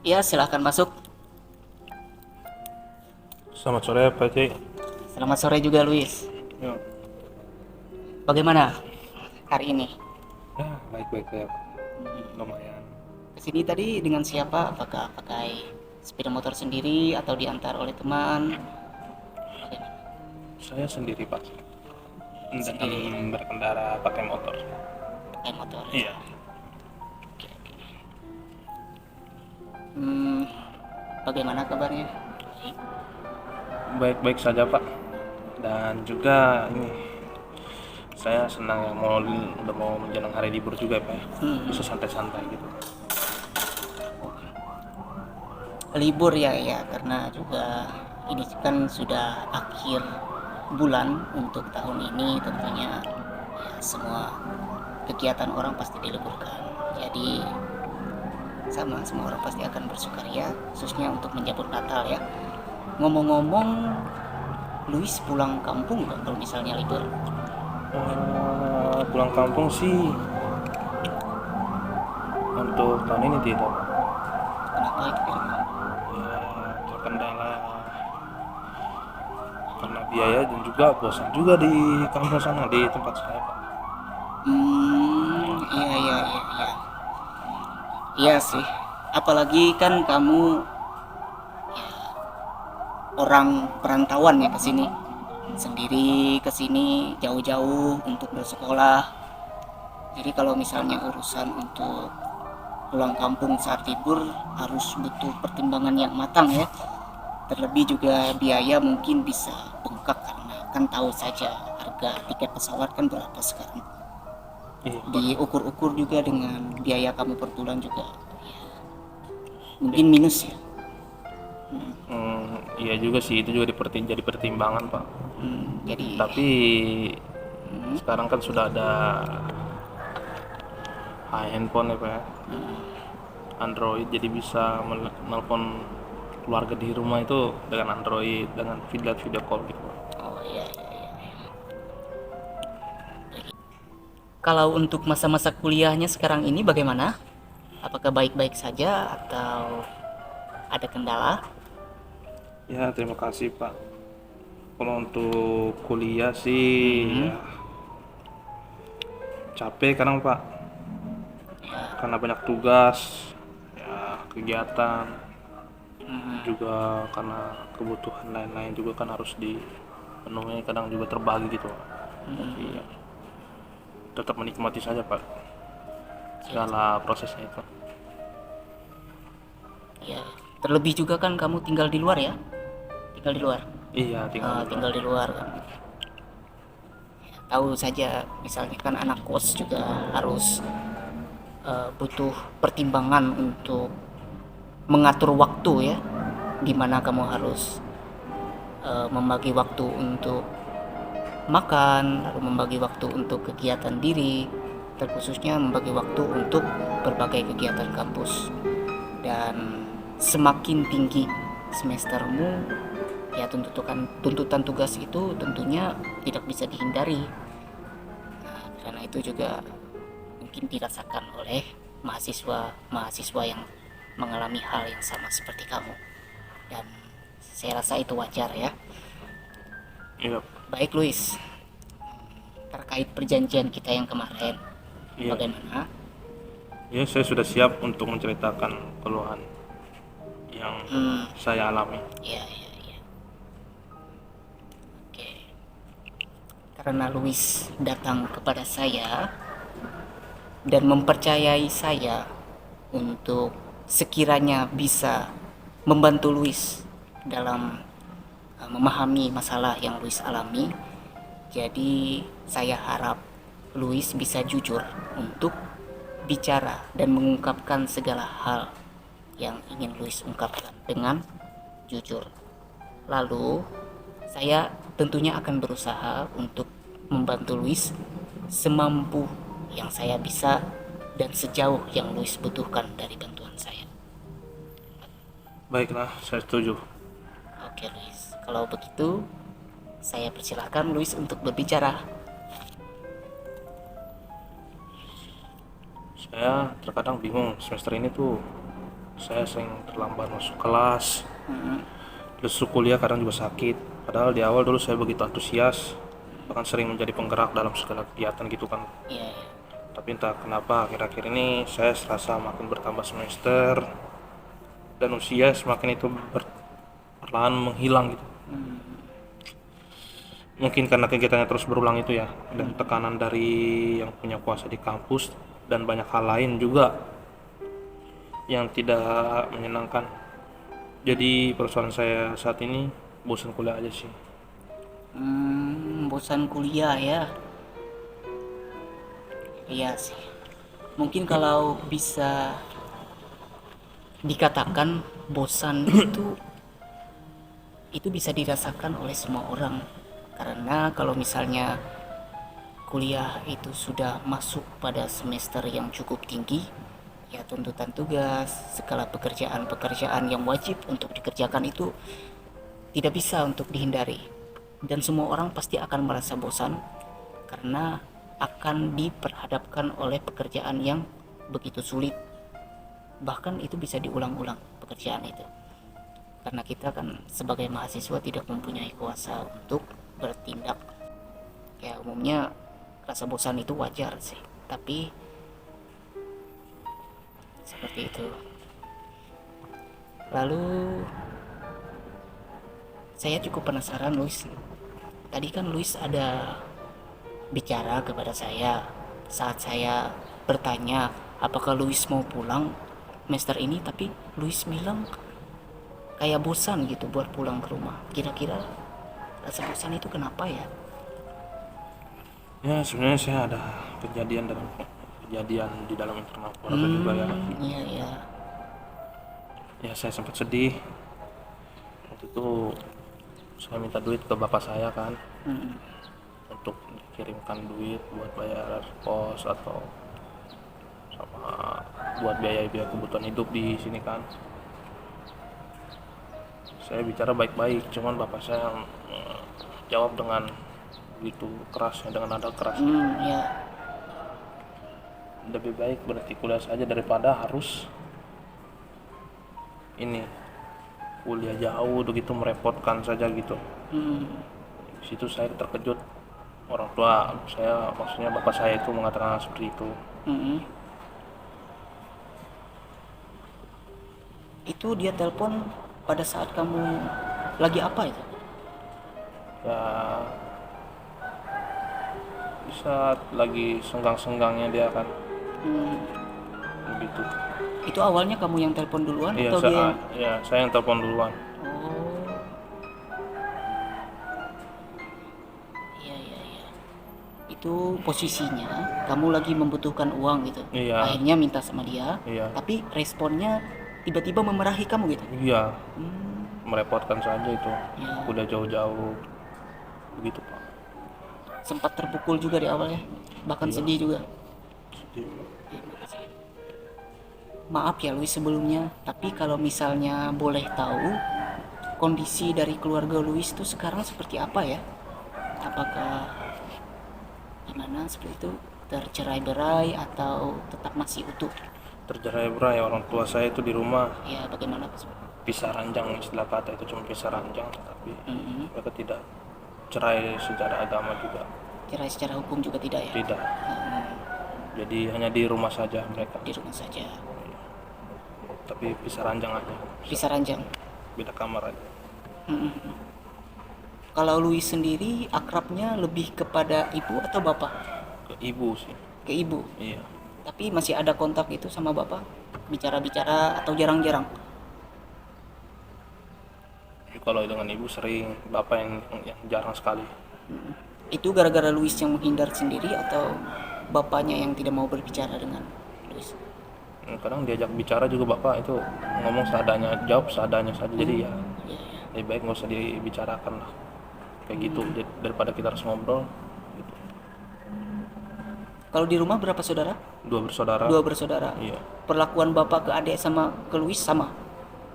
Ya, silahkan masuk. Selamat sore Pak Cik. Selamat sore juga, Luis. Ya, Bagaimana hari ini? ya baik-baik ya Pak. Lumayan. Kesini tadi dengan siapa? Apakah pakai sepeda motor sendiri atau diantar oleh teman? Bagaimana? Saya sendiri Pak. Sendiri. Dan berkendara pakai motor. Pakai motor. Iya. Oke, oke. Bagaimana kabarnya? Baik-baik saja Pak. Dan juga ini saya senang ya udah mau menjelang hari libur juga Pak ya. Bisa santai-santai gitu. Libur ya, karena juga ini kan sudah akhir bulan untuk tahun ini, tentunya ya semua kegiatan orang pasti diliburkan. Jadi semua orang pasti akan bersukaria, khususnya untuk menyambut Natal ya. Ngomong-ngomong, Luis pulang kampung nggak kalau misalnya libur? Pulang kampung sih untuk tahun ini tidak. Kenapa itu kira-kira? Ya, terkendala karena biaya dan juga bosan juga di kampung sana di tempat saya Pak. Iya. Iya sih. Apalagi kan kamu orang perantauan ya ke sini. Sendiri ke sini jauh-jauh untuk bersekolah. Jadi kalau misalnya urusan untuk pulang kampung saat libur harus butuh pertimbangan yang matang ya. Terlebih juga biaya mungkin bisa bengkak karena kan tahu saja harga tiket pesawat kan berapa sekarang. Iya, Diukur-ukur juga dengan biaya kamu per bulan juga ya, mungkin minus ya. Iya juga sih, itu juga jadi pertimbangan Pak. Jadi Tapi sekarang kan sudah ada handphone ya Pak ya. Android, jadi bisa menelpon keluarga di rumah itu dengan Android, dengan video call gitu Pak. oh iya. Kalau untuk masa-masa kuliahnya sekarang ini bagaimana? Apakah baik-baik saja atau ada kendala? Ya terima kasih Pak. Kalau untuk kuliah sih ya, capek kadang Pak, karena banyak tugas, ya kegiatan, juga karena kebutuhan lain-lain juga kan harus dipenuhi, kadang juga terbagi gitu Pak. Tapi ya, tetap menikmati saja Pak segala prosesnya itu. Ya, terlebih juga kan kamu tinggal di luar ya? Tinggal di luar. Iya Tinggal di luar kan. Ya, tahu saja misalnya kan anak kos juga harus butuh pertimbangan untuk mengatur waktu ya, dimana kamu harus membagi waktu untuk makan, lalu membagi waktu untuk kegiatan diri, terkhususnya membagi waktu untuk berbagai kegiatan kampus. Dan semakin tinggi semestermu, ya tuntutan tugas itu tentunya tidak bisa dihindari. Nah, karena itu juga mungkin dirasakan oleh mahasiswa yang mengalami hal yang sama seperti kamu. Dan saya rasa itu wajar ya. Iya. Baik Luis, terkait perjanjian kita yang kemarin, Iya. bagaimana? Ya saya sudah siap untuk menceritakan keluhan yang saya alami. Iya. Oke. Karena Luis datang kepada saya dan mempercayai saya untuk sekiranya bisa membantu Luis dalam memahami masalah yang Luis alami. Jadi saya harap Luis bisa jujur untuk bicara dan mengungkapkan segala hal yang ingin Luis ungkapkan dengan jujur. Lalu saya tentunya akan berusaha untuk membantu Luis semampu yang saya bisa dan sejauh yang Luis butuhkan dari bantuan saya. Baiklah, saya setuju. Oke. Oke Luis, kalau begitu saya persilahkan Luis untuk berbicara. Saya terkadang bingung semester ini tuh saya sering terlambat masuk kelas, terus kuliah kadang juga sakit. Padahal di awal dulu saya begitu antusias, bahkan sering menjadi penggerak dalam segala kegiatan gitu kan. Iya, Tapi entah kenapa akhir-akhir ini saya serasa makin bertambah semester dan usia semakin itu perlahan menghilang gitu. Mungkin karena kegiatannya terus berulang itu ya, dan tekanan dari yang punya kuasa di kampus dan banyak hal lain juga yang tidak menyenangkan. Jadi persoalan saya saat ini bosan kuliah aja sih. bosan kuliah ya. Iya sih. Mungkin kalau bisa dikatakan bosan itu bisa dirasakan oleh semua orang. Karena kalau misalnya kuliah itu sudah masuk pada semester yang cukup tinggi, ya tuntutan tugas, segala pekerjaan-pekerjaan yang wajib untuk dikerjakan itu tidak bisa untuk dihindari. Dan semua orang pasti akan merasa bosan karena akan diperhadapkan oleh pekerjaan yang begitu sulit. Bahkan itu bisa diulang-ulang pekerjaan itu. Karena kita kan sebagai mahasiswa tidak mempunyai kuasa untuk bertindak. Ya umumnya rasa bosan itu wajar sih. Tapi seperti itu. Lalu saya cukup penasaran Luis. Tadi kan Luis ada bicara kepada saya saat saya bertanya apakah Luis mau pulang semester ini, tapi Luis bilang kayak bosan gitu buat pulang ke rumah. Kira-kira rasa bosan itu kenapa ya? Ya sebenarnya saya ada kejadian di dalam internal keluarga juga ya. Iya ya. Ya saya sempat sedih. Waktu itu saya minta duit ke bapak saya kan, untuk dikirimkan duit buat bayar kos atau sama buat biaya-biaya kebutuhan hidup di sini kan. Saya bicara baik-baik, cuman bapak saya jawab dengan begitu kerasnya, dengan nada keras. Ya. Lebih baik berhenti kuliah saja daripada harus ini kuliah jauh begitu merepotkan saja gitu. Di situ saya terkejut. Orang tua saya, maksudnya bapak saya itu mengatakan seperti itu. Itu dia telepon pada saat kamu lagi apa itu? Ya bisa lagi senggang-senggangnya dia kan, begitu. Itu awalnya kamu yang telepon duluan Iya, atau dia? saya yang telepon duluan. Oh. Iya iya iya. Itu posisinya kamu lagi membutuhkan uang gitu. Iya. Akhirnya minta sama dia. Iya. Tapi responnya tiba-tiba memarahi kamu gitu. Iya, merepotkan saja itu. Ya. Udah jauh-jauh begitu pak. Sempat terpukul juga di awalnya. Bahkan sedih juga. Maaf ya Luis sebelumnya, tapi kalau misalnya boleh tahu kondisi dari keluarga Luis itu sekarang seperti apa ya? Apakah gimana seperti itu? Tercerai-berai atau tetap masih utuh? Tercerai-berai, orang tua saya itu di rumah Ya bagaimana Pak? pisah ranjang, istilah kata itu cuma pisah ranjang, tapi mereka tidak cerai secara agama juga, Cerai secara hukum juga tidak ya? tidak. Jadi hanya di rumah saja mereka, Di rumah saja. tapi pisah ranjang aja, Bisa ranjang. beda kamar aja. Kalau Luis sendiri akrabnya lebih kepada ibu atau bapak? Ke ibu sih. Ke ibu. Iya, Tapi masih ada kontak itu sama bapak? Bicara-bicara atau jarang-jarang? kalau dengan ibu sering, bapak yang jarang sekali. Itu gara-gara Luis yang menghindar sendiri atau bapaknya yang tidak mau berbicara dengan Luis? Kadang diajak bicara juga bapak itu ngomong seadanya, jawab seadanya saja. Jadi ya Iya, iya. lebih baik nggak usah dibicarakan lah, kayak gitu, daripada kita harus ngobrol gitu. Kalau di rumah berapa saudara? Dua bersaudara. Dua bersaudara. Iya. Perlakuan bapak ke adik sama ke Luis sama?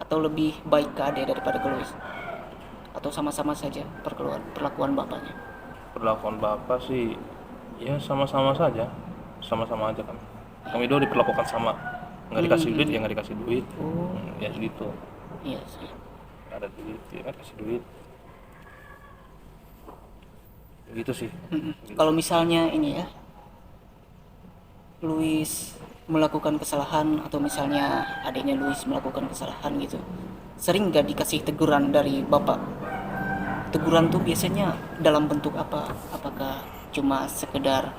Atau lebih baik ke adik daripada ke Luis? atau sama-sama saja perlakuan bapaknya? Perlakuan bapak sih ya sama-sama saja, sama-sama aja kami dua diperlakukan sama, nggak dikasih duit ya nggak dikasih duit. Oh, Ya gitu, iya sih. nggak ada duit ya nggak dikasih duit gitu sih. Kalau misalnya ini ya, Luis melakukan kesalahan atau misalnya adiknya Luis melakukan kesalahan gitu, sering gak dikasih teguran dari bapak? Teguran tuh biasanya dalam bentuk apa? Apakah cuma sekedar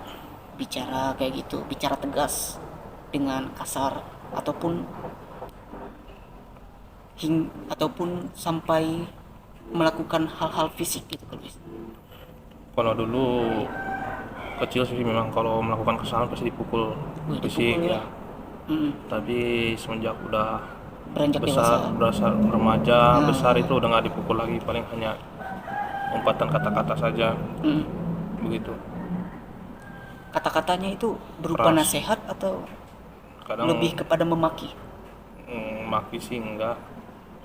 bicara kayak gitu, bicara tegas dengan kasar, ataupun ataupun sampai melakukan hal-hal fisik gitu ke Luis? Kalau dulu kecil sih memang kalau melakukan kesalahan pasti dipukul Wih, fisik dipukul ya. ya. Mm, Tapi semenjak udah beranjak besar, dewasa. berasa remaja besar Nah, itu udah nggak dipukul lagi, paling hanya umpatan kata-kata saja mm. begitu. Kata-katanya itu berupa Keras, nasihat atau kadang lebih kepada memaki? maki sih enggak,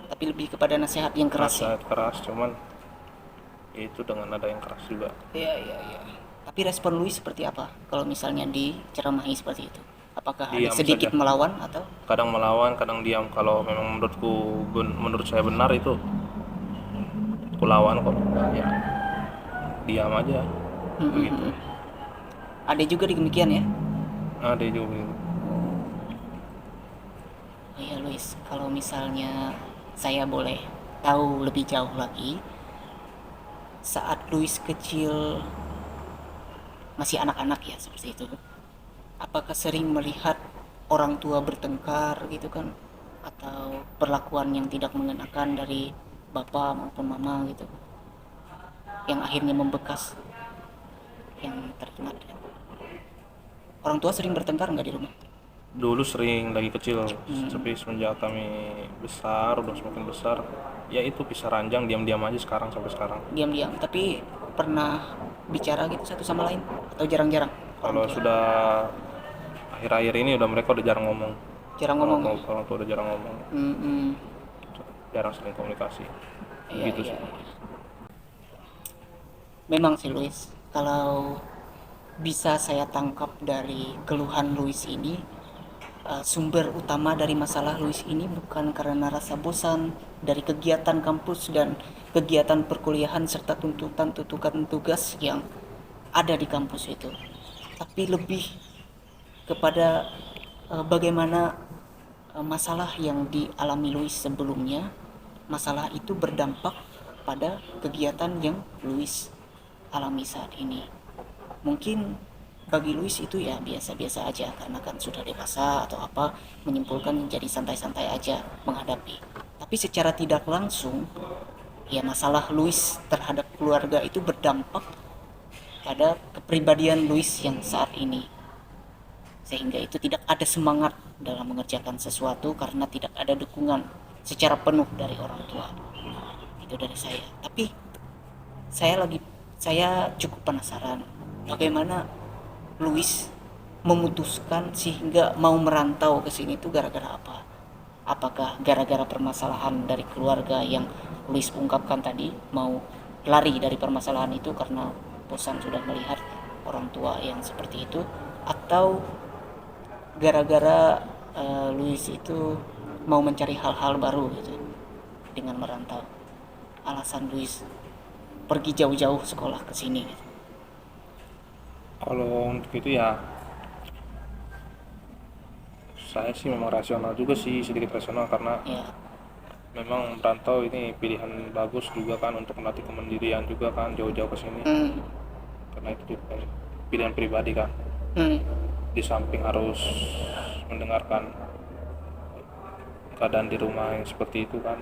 Tapi lebih kepada nasihat yang keras ya? nasihat keras, cuman itu dengan nada yang keras juga. Iya, iya, iya. Tapi respon Luis seperti apa kalau misalnya diceramahi seperti itu? Apakah ada Diam sedikit saja, melawan atau? kadang melawan kadang diam. Kalau memang menurut saya benar itu aku lawan kok ya, diam aja begitu. Ada juga demikian ya? Ada juga begitu. Oh iya Luis, kalau misalnya saya boleh tahu lebih jauh lagi, saat Luis kecil masih anak-anak ya seperti itu, apakah sering melihat orang tua bertengkar gitu kan, atau perlakuan yang tidak mengenakan dari bapak maupun mama gitu, yang akhirnya membekas, yang teringat? Orang tua sering bertengkar nggak di rumah? Dulu sering lagi kecil, tapi semenjak kami besar, udah semakin besar, ya itu pisah ranjang, diam-diam aja sekarang sampai sekarang. Diam-diam, tapi pernah bicara gitu satu sama lain atau jarang-jarang orang Kalau tua? sudah akhir-akhir ini udah mereka udah jarang ngomong. Jarang ngomong ya? Orang tua udah jarang ngomong, jarang saling komunikasi. Iya, Begitu iya, sih. iya. Memang sih Luis, kalau bisa saya tangkap dari keluhan Luis ini, sumber utama dari masalah Luis ini bukan karena rasa bosan dari kegiatan kampus dan kegiatan perkuliahan serta tuntutan tugas yang ada di kampus itu, tapi lebih kepada bagaimana masalah yang dialami Luis sebelumnya, masalah itu berdampak pada kegiatan yang Luis alami saat ini. Mungkin bagi Luis itu ya biasa-biasa aja karena kan sudah dewasa atau apa, menyimpulkan jadi santai-santai aja menghadapi. Tapi secara tidak langsung ya masalah Luis terhadap keluarga itu berdampak pada kepribadian Luis yang saat ini, sehingga itu tidak ada semangat dalam mengerjakan sesuatu karena tidak ada dukungan secara penuh dari orang tua. Itu dari saya. Tapi saya cukup penasaran bagaimana Luis memutuskan sehingga mau merantau ke sini itu gara-gara apa? Apakah gara-gara permasalahan dari keluarga yang Luis ungkapkan tadi, mau lari dari permasalahan itu karena bosan sudah melihat orang tua yang seperti itu, atau gara-gara Luis itu mau mencari hal-hal baru gitu dengan merantau? Alasan Luis pergi jauh-jauh sekolah ke sini gitu. Kalau untuk itu ya saya sih memang rasional juga sih, sedikit rasional, karena Ya, memang merantau ini pilihan bagus juga kan untuk melatih kemandirian juga kan, jauh-jauh ke sini. Karena itu juga pilihan pribadi kan. Di samping harus mendengarkan keadaan di rumah yang seperti itu kan.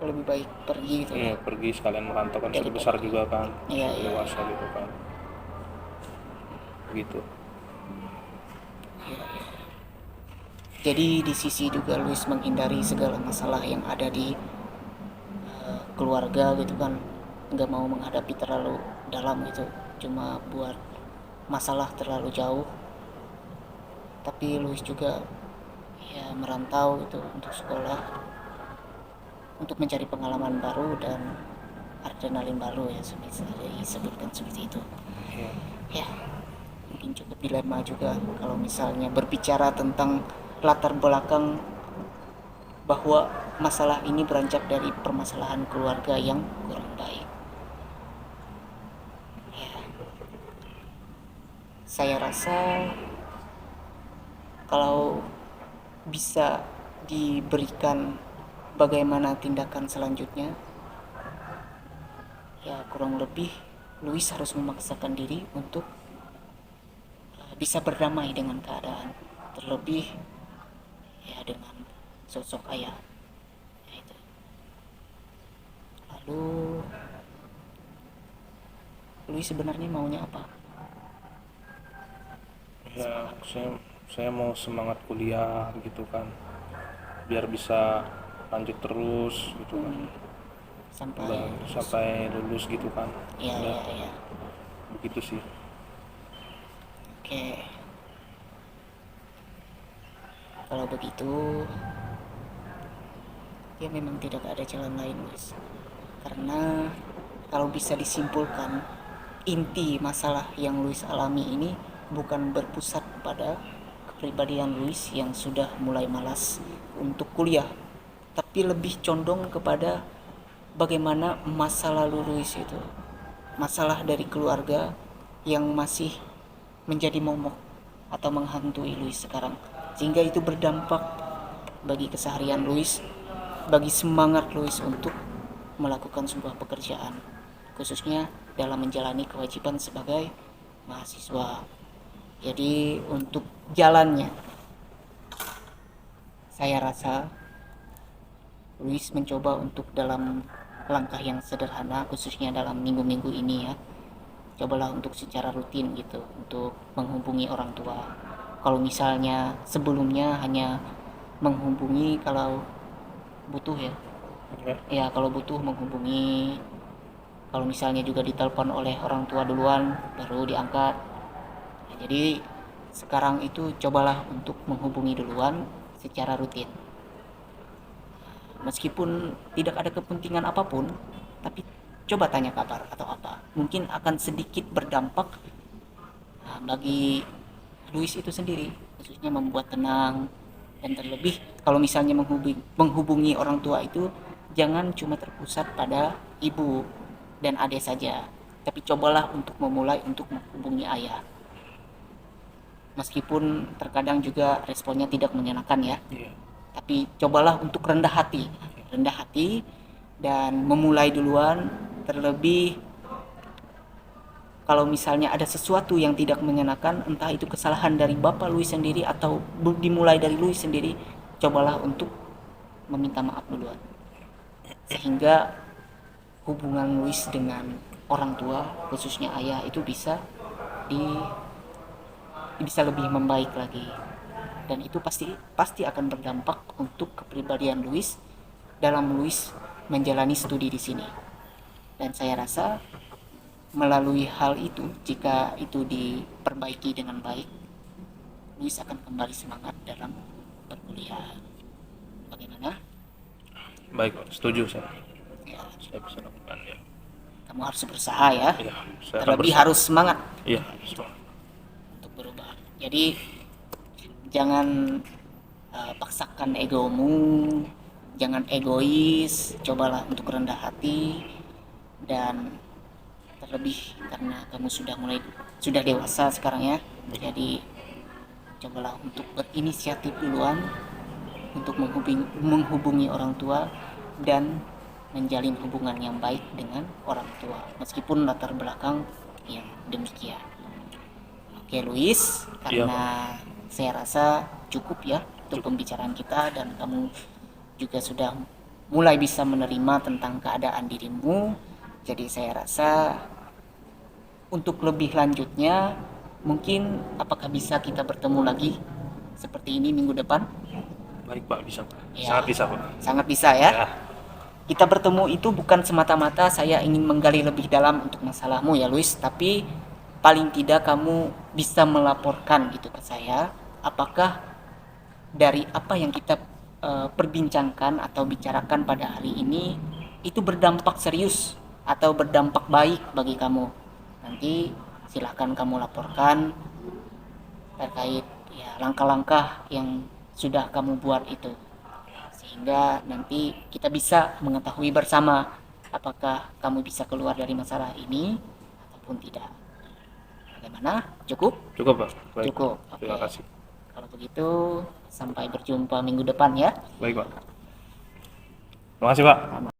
lebih baik pergi gitu ya. Iya, pergi sekalian merantau kan, sudah Daripada- besar juga kan, Iya, iya. dewasa gitu kan. Begitu. Jadi di sisi juga Luis menghindari segala masalah yang ada di keluarga gitu kan, nggak mau menghadapi terlalu dalam gitu, cuma buat masalah terlalu jauh. Tapi Luis juga ya merantau gitu untuk sekolah, untuk mencari pengalaman baru dan adrenalin baru ya, bisa disebutkan seperti itu Iya. ya. Mungkin cukup dilema juga kalau misalnya berbicara tentang latar belakang bahwa masalah ini beranjak dari permasalahan keluarga yang kurang baik ya. Saya rasa kalau bisa diberikan bagaimana tindakan selanjutnya, ya kurang lebih Louis harus memaksakan diri untuk bisa berdamai dengan keadaan, terlebih ya dengan sosok ayah ya itu. Lalu Louis sebenarnya maunya apa? Ya, saya mau semangat kuliah gitu kan, biar bisa lanjut terus gitu kan, Sampai sampai lulus gitu kan. ya Ya, ya ya. begitu sih. Oke, kalau begitu ya memang tidak ada jalan lain, Louis. Karena kalau bisa disimpulkan, inti masalah yang Louis alami ini bukan berpusat pada kepribadian Louis yang sudah mulai malas untuk kuliah, tapi lebih condong kepada bagaimana masa lalu Louis itu, masalah dari keluarga yang masih menjadi momok atau menghantui Louis sekarang, sehingga itu berdampak bagi keseharian Louis, bagi semangat Louis untuk melakukan sebuah pekerjaan, khususnya dalam menjalani kewajiban sebagai mahasiswa. Jadi untuk jalannya, saya rasa Louis mencoba untuk dalam langkah yang sederhana, khususnya dalam minggu-minggu ini ya, cobalah untuk secara rutin gitu untuk menghubungi orang tua. Kalau misalnya sebelumnya hanya menghubungi kalau butuh ya, Ya, ya kalau butuh menghubungi, kalau misalnya juga ditelepon oleh orang tua duluan baru diangkat. Nah, jadi sekarang itu cobalah untuk menghubungi duluan secara rutin, meskipun tidak ada kepentingan apapun, tapi coba tanya kabar atau apa, mungkin akan sedikit berdampak bagi Louis itu sendiri, khususnya membuat tenang. Dan terlebih kalau misalnya menghubungi orang tua itu jangan cuma terpusat pada ibu dan adik saja, tapi cobalah untuk memulai untuk menghubungi ayah, meskipun terkadang juga responnya tidak menyenangkan ya, iya. tapi cobalah untuk rendah hati dan memulai duluan. Terlebih kalau misalnya ada sesuatu yang tidak menyenangkan, entah itu kesalahan dari bapak Louis sendiri atau dimulai dari Louis sendiri, cobalah untuk meminta maaf duluan, sehingga hubungan Louis dengan orang tua khususnya ayah itu di bisa lebih membaik lagi. Dan itu pasti akan berdampak untuk kepribadian Louis dalam Louis menjalani studi di sini. Dan saya rasa melalui hal itu, jika itu diperbaiki dengan baik, Louis akan kembali semangat dalam perkuliahan. Bagaimana? Baik, setuju saya. Ya, Saya bisa lakukan ya. kamu harus berusaha ya. Iya, saya akan Terlebih berusaha. harus semangat Iya, semangat. untuk berubah. Jadi jangan paksakan egomu, jangan egois, cobalah untuk rendah hati. Dan terlebih karena kamu sudah dewasa sekarang ya, jadi cobalah untuk berinisiatif duluan untuk menghubungi orang tua dan menjalin hubungan yang baik dengan orang tua meskipun latar belakang yang demikian. Oke Luis, karena saya rasa cukup ya untuk pembicaraan kita, dan kamu juga sudah mulai bisa menerima tentang keadaan dirimu. Jadi saya rasa untuk lebih lanjutnya, mungkin apakah bisa kita bertemu lagi seperti ini minggu depan? Baik Pak, bisa Pak. Ya. Sangat bisa Pak. Sangat bisa ya. Ya, Kita bertemu itu bukan semata-mata saya ingin menggali lebih dalam untuk masalahmu ya Luis, tapi paling tidak kamu bisa melaporkan gitu ke saya, apakah dari apa yang kita perbincangkan atau bicarakan pada hari ini itu berdampak serius atau berdampak baik bagi kamu. Nanti silahkan kamu laporkan terkait ya langkah-langkah yang sudah kamu buat itu, sehingga nanti kita bisa mengetahui bersama apakah kamu bisa keluar dari masalah ini ataupun tidak. Bagaimana? Cukup? Cukup Pak. Baik. Cukup. Terima Oke. kasih. Kalau begitu sampai berjumpa minggu depan ya. Baik Pak. Terima kasih Pak.